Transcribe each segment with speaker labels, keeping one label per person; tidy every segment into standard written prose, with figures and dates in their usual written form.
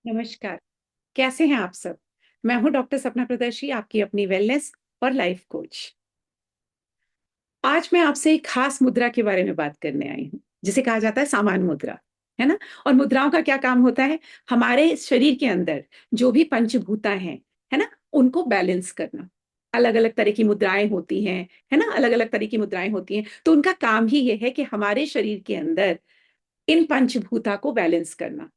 Speaker 1: नमस्कार। कैसे हैं आप सब? मैं हूं डॉक्टर सपना प्रदर्शी, आपकी अपनी वेलनेस और लाइफ कोच। आज मैं आपसे एक खास मुद्रा के बारे में बात करने आई हूं, जिसे कहा जाता है सामान्य मुद्रा, है ना? और मुद्राओं का क्या काम होता है? हमारे शरीर के अंदर जो भी पंचभूता हैं, है ना? उनको बैलेंस करना। अलग-अलग तरह की मुद्राएं होती हैं, है ना? अलग-अलग तरह की मुद्राएं होती हैं, तो उनका काम ही ये है कि हमारे शरीर के अंदर इन पंचभूता को बैलेंस करना।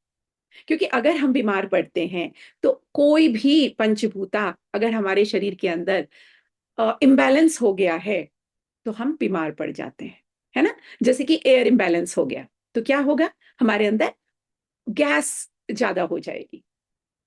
Speaker 1: क्योंकि अगर हम बीमार पड़ते हैं तो कोई भी पंचभूता अगर हमारे शरीर के अंदर इम्बैलेंस हो गया है तो हम बीमार पड़ जाते हैं, है ना? जैसे कि एयर इम्बैलेंस हो गया तो क्या होगा? हमारे अंदर गैस ज्यादा हो जाएगी,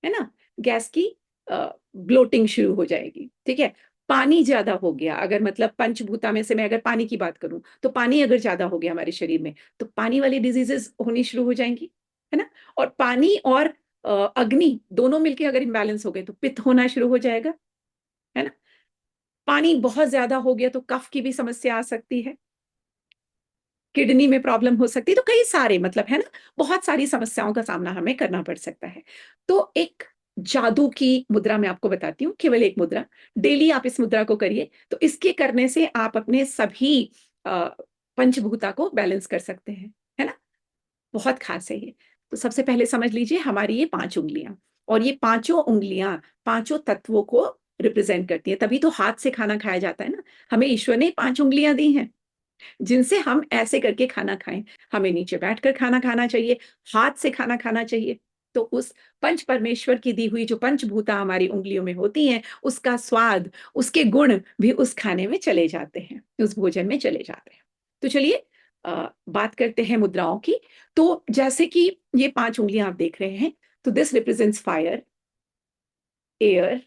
Speaker 1: है ना? गैस की ब्लोटिंग शुरू हो जाएगी, ठीक है? पानी ज्यादा हो गया, अगर मतलब पंचभूता में से मैं अगर पानी की बात करूं तो पानी अगर ज्यादा हो गया हमारे शरीर में तो पानी वाली डिजीजेस होनी शुरू हो जाएंगी, है ना? और पानी और अग्नि दोनों मिलके अगर इम्बैलेंस हो गए तो पित्त होना शुरू हो जाएगा, है ना? पानी बहुत ज्यादा हो गया तो कफ की भी समस्या आ सकती है, किडनी में प्रॉब्लम हो सकती है, तो कई सारे मतलब है ना, बहुत सारी समस्याओं का सामना हमें करना पड़ सकता है। तो एक जादू की मुद्रा मैं आपको बताती हूँ, केवल एक मुद्रा। डेली आप इस मुद्रा को करिए तो इसके करने से आप अपने सभी अ, पंचभूता को बैलेंस कर सकते हैं, है ना? बहुत खास है ये। तो सबसे पहले समझ लीजिए हमारी ये 5 उँगलियाँ, और ये पाँचों उँगलियाँ पाँचों तत्वों को रिप्रेजेंट करती हैं, तभी तो हाथ से खाना खाया जाता है ना। हमें ईश्वर ने 5 उँगलियाँ दी हैं, जिनसे हम ऐसे करके खाना खाएँ। हमें नीचे बैठकर खाना खाना चाहिए, हाथ से खाना खाना चाहिए। तो उस पंच परमेश्वर की दी हुई जो पंचभूता हमारी उँगलियों में होती हैं, उसका स्वाद, उसके गुण भी उस खाने में चले जाते हैं, उस भोजन में चले जाते हैं। तो चलिए बात करते हैं मुद्राओं की। तो जैसे कि ये 5 उँगलियाँ आप देख रहे हैं, तो this represents fire, air,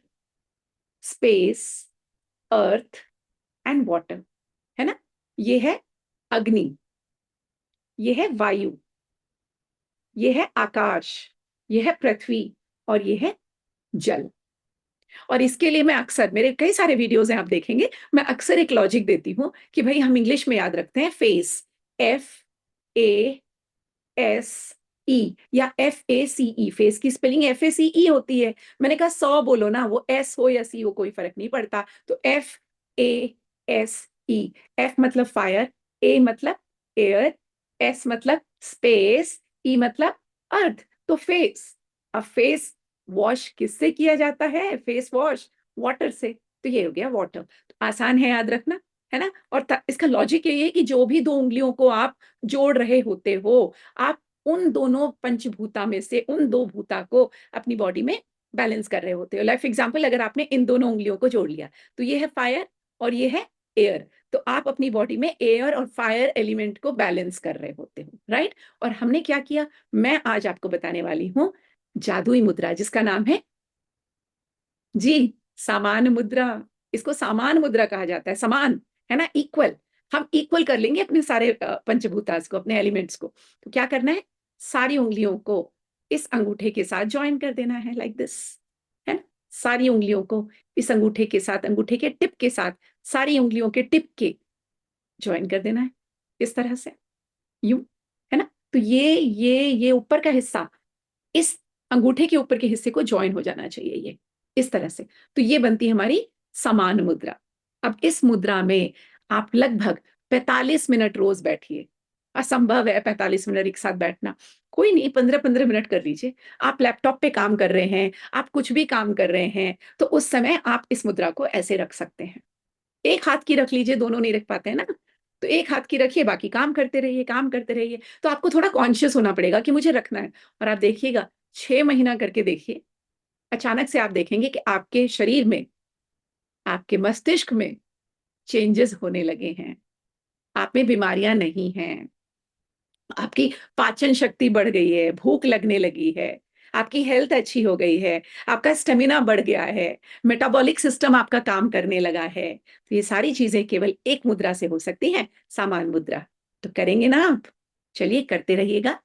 Speaker 1: space, earth and water, है ना? ये है अग्नि, ये है वायु, ये है आकाश, ये है पृथ्वी और ये है जल। और इसके लिए मैं अक्सर, मेरे कई सारे वीडियोस हैं आप देखेंगे, मैं अक्सर एक लॉजिक देती हूँ कि भाई हम इंग्लिश में याद रखते हैं face, F A S E या F A C E. Face की spelling F A C E होती है। मैंने कहा 100 बोलो ना, वो एस हो या सी हो कोई फर्क नहीं पड़ता। तो F A S E. F मतलब फायर, ए मतलब एयर, एस मतलब स्पेस, ई मतलब अर्थ। तो फेस, अब फेस वॉश किससे किया जाता है? फेस वॉश वाटर से। तो ये हो गया वाटर। तो आसान है याद रखना, है ना? और इसका लॉजिक ये है कि जो भी 2 उंगलियों को आप जोड़ रहे होते हो, आप उन दोनों पंचभूता में से उन 2 भूता को अपनी बॉडी में बैलेंस कर रहे होते हो। लाइक फॉर एग्जाम्पल, अगर आपने इन दोनों उंगलियों को जोड़ लिया तो ये है फायर और ये है एयर, तो आप अपनी बॉडी में एयर और फायर एलिमेंट को बैलेंस कर रहे होते हो, राइट? और हमने क्या किया? मैं आज आपको बताने वाली हूं जादुई मुद्रा, जिसका नाम है जी सामान मुद्रा। इसको सामान मुद्रा कहा जाता है, समान, है ना? इक्वल। हम इक्वल कर लेंगे अपने सारे पंचभूतास को, अपने एलिमेंट्स को। तो क्या करना है? सारी उंगलियों को इस अंगूठे के साथ ज्वाइन कर देना है, लाइक दिस, है ना? सारी उंगलियों को इस अंगूठे के साथ, अंगूठे के टिप के साथ, सारी उंगलियों के टिप के ज्वाइन कर देना है, इस तरह से, यूं, है ना? तो ये ऊपर का हिस्सा इस अंगूठे के ऊपर के हिस्से को ज्वाइन हो जाना चाहिए, ये इस तरह से। तो ये बनती है हमारी समान मुद्रा। अब इस मुद्रा में आप लगभग 45 मिनट रोज बैठिए। असंभव है 45 मिनट एक साथ बैठना, कोई नहीं, 15-15 मिनट कर लीजिए। आप लैपटॉप पे काम कर रहे हैं, आप कुछ भी काम कर रहे हैं, तो उस समय आप इस मुद्रा को ऐसे रख सकते हैं। एक हाथ की रख लीजिए, दोनों नहीं रख पाते हैं ना, तो एक हाथ की रखिए, बाकी काम करते रहिए, काम करते रहिए। तो आपको थोड़ा कॉन्शियस होना पड़ेगा कि मुझे रखना है। और आप देखिएगा, 6 महीना करके देखिए, अचानक से आप देखेंगे कि आपके शरीर में, आपके मस्तिष्क में चेंजेस होने लगे हैं। आप में बीमारियां नहीं हैं, आपकी पाचन शक्ति बढ़ गई है, भूख लगने लगी है, आपकी हेल्थ अच्छी हो गई है, आपका स्टेमिना बढ़ गया है, मेटाबॉलिक सिस्टम आपका काम करने लगा है। तो ये सारी चीजें केवल एक मुद्रा से हो सकती हैं, सामान मुद्रा। तो करेंगे ना आप? चलिए करते रहिएगा।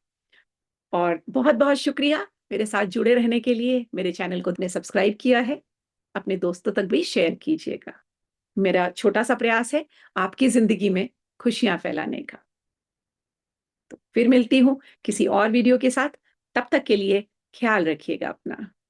Speaker 1: और बहुत बहुत शुक्रिया मेरे साथ जुड़े रहने के लिए। मेरे चैनल को आपने सब्सक्राइब किया है, अपने दोस्तों तक भी शेयर कीजिएगा। मेरा छोटा सा प्रयास है आपकी जिंदगी में खुशियां फैलाने का। तो फिर मिलती हूँ किसी और वीडियो के साथ। तब तक के लिए ख्याल रखिएगा अपना।